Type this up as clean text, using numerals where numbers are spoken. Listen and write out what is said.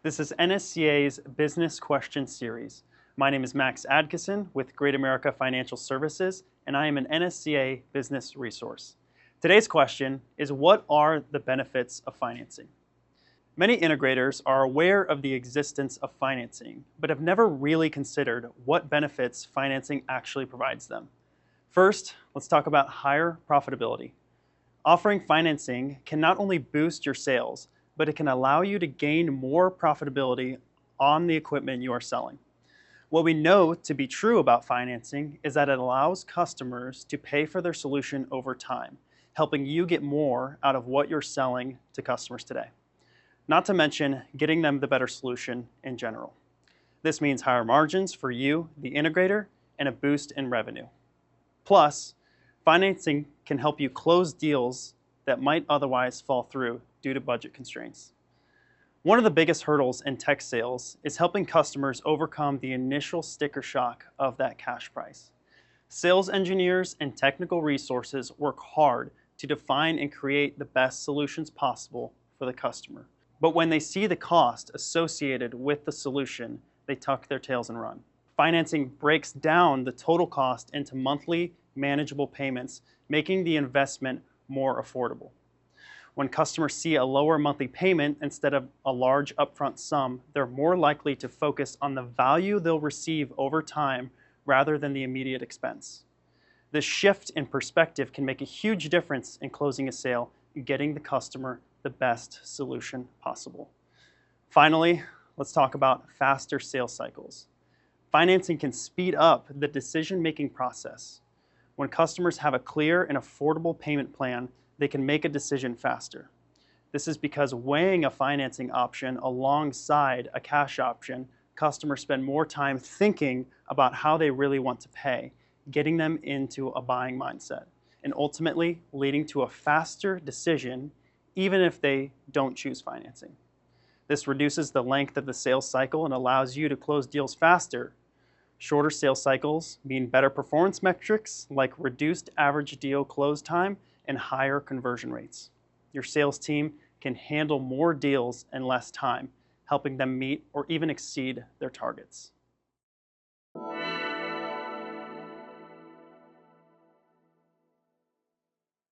This is NSCA's Business Question Series. My name is Max Adkisson with GreatAmerica Financial Services, and I am an NSCA business resource. Today's question is, what are the benefits of financing? Many integrators are aware of the existence of financing, but have never really considered what benefits financing actually provides them. First, let's talk about higher profitability. Offering financing can not only boost your sales, but it can allow you to gain more profitability on the equipment you are selling. What we know to be true about financing is that it allows customers to pay for their solution over time, helping you get more out of what you're selling to customers today. Not to mention getting them the better solution in general. This means higher margins for you, the integrator, and a boost in revenue. Plus, financing can help you close deals that might otherwise fall through due to budget constraints. One of the biggest hurdles in tech sales is helping customers overcome the initial sticker shock of that cash price. Sales engineers and technical resources work hard to define and create the best solutions possible for the customer. But when they see the cost associated with the solution, they tuck their tails and run. Financing breaks down the total cost into monthly, manageable payments, making the investment more affordable. When customers see a lower monthly payment instead of a large upfront sum, they're more likely to focus on the value they'll receive over time rather than the immediate expense. This shift in perspective can make a huge difference in closing a sale and getting the customer the best solution possible. Finally, let's talk about faster sales cycles. Financing can speed up the decision-making process. When customers have a clear and affordable payment plan, they can make a decision faster. This is because weighing a financing option alongside a cash option, customers spend more time thinking about how they really want to pay, getting them into a buying mindset, and ultimately leading to a faster decision even if they don't choose financing. This reduces the length of the sales cycle and allows you to close deals faster. Shorter sales cycles mean better performance metrics like reduced average deal close time and higher conversion rates. Your sales team can handle more deals in less time, helping them meet or even exceed their targets.